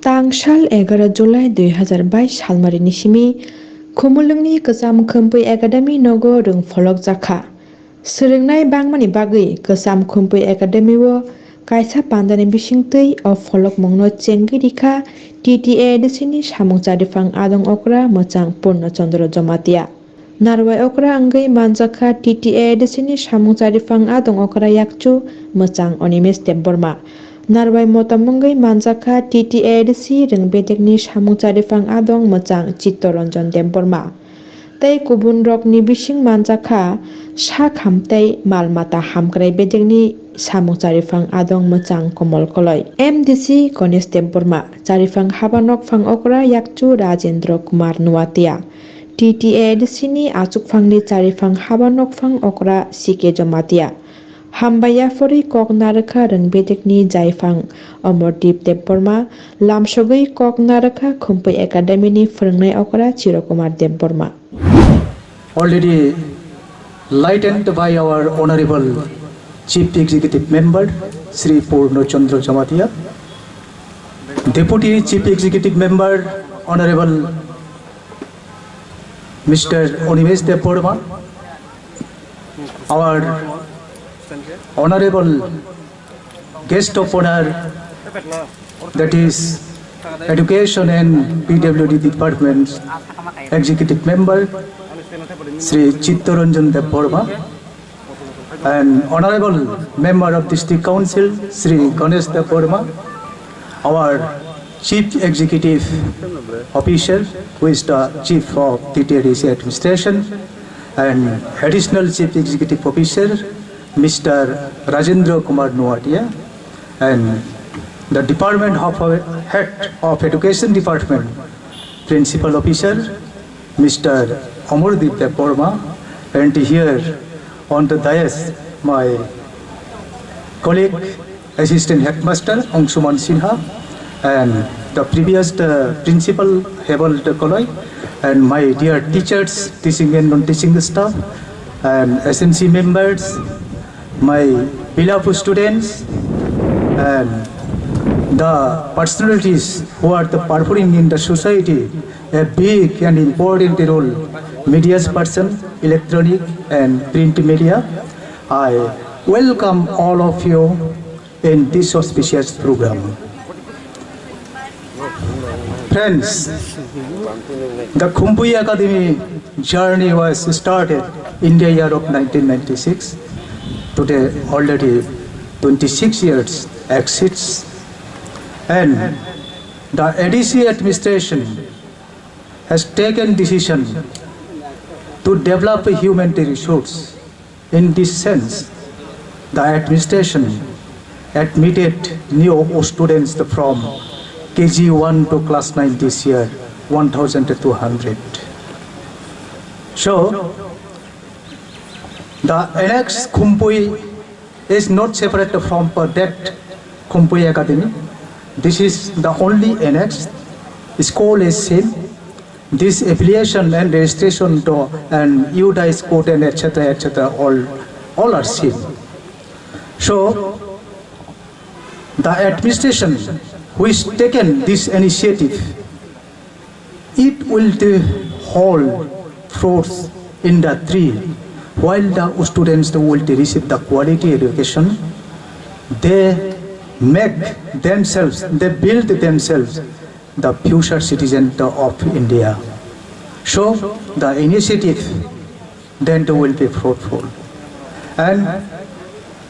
Tangshal 11 Julai 2022 Salmarini Simi Khumulwngni Kesam Khumpui Academy Nogo Rung Pholokjakha Phwrwngmai bangmani bagui Kesam Khumpui Academy o kaisa pandani bisingtui o Pholokmungno Chengjaknai TTA Bisini samungcharifang adong okra mochang Purno Chandra Jomatia Narwai okra anggai manjakha TTA Bisini samungcharifang adong okra yakchu mochang Onimes Deborma Narwai motamunggai manjakha TTA Disi reng bedekni samungcharifang adong mochang Chittoranjan Deborma tei kubun rokni bising manjakha sa khamtei malmata hamkrai bedekni samungcharifang adong mochang Komal Koloi MDC Ganesh Deborma charifang habanok phang okra yakchu Rajendra Kumar Nuatia TTA Disini achukphangni charifang habanok phang okra CK Jomatia Hambaya Fori Koknarakha Rengbedekni Jaifang Amordip Deborma Lamsogui Koknarakha Khumpui Academy ni Phwrwngmai okra Chirokumar Deborma. Already lightened by our Honorable Chief Executive Member Sri Purno Chandra Jomatia, Deputy Chief Executive Member Honorable Mr. Onimes Deborma, our Honorable Guest of Honor, that is Education and PWD Department Executive Member Sri Chittoranjan Deborma, and Honorable Member of District Council Sri Ganesh Deborma, our Chief Executive Officer, who is the Chief of TTADC Administration, and Additional Chief Executive Officer Mr. Rajendra Kumar Nuatia, and the Department of Head of Education Department Principal Officer Mr. Amordip Deborma, and here on the dais my colleague Assistant Headmaster Angshuman Sinha, and the previous Principal Hebal Koloi, and my dear teachers, teaching and non-teaching staff, and SNC members, my beloved students, and the personalities who are performing in the society a big and important role, media person, electronic and print media. I welcome all of you in this auspicious program. Friends, the Khumpui Academy journey was started in the year of 1996. Today already 26 years exists, and the ADC administration has taken decision to develop a human resource. In this sense, the administration admitted new students from KG1 to class 9 this year, 1,200. So, the annex Khumpui is not separate from that Khumpui Academy. This is the only annex. School is same. This affiliation and registration to and UDICE code and etc. all are same. So the administration who is taken this initiative, it will hold fruits in the tree. While the students will receive the quality education, they make themselves, they build themselves the future citizens of India. So the initiative then will be fruitful. And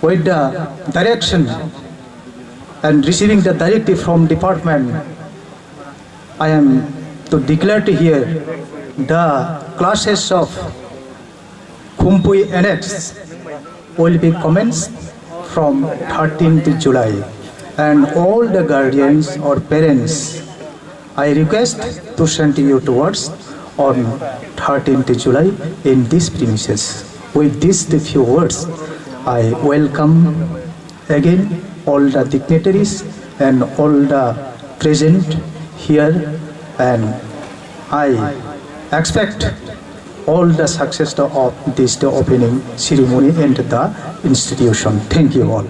with the direction and receiving the directive from department, I am to declare to here the classes of Khumpui Annex will be commenced from 13th July, and all the guardians or parents, I request to send you towards on 13th July in this premises. With these few words, I welcome again all the dignitaries and all the present here, and I expect all the success of this opening ceremony and the institution. Thank you all.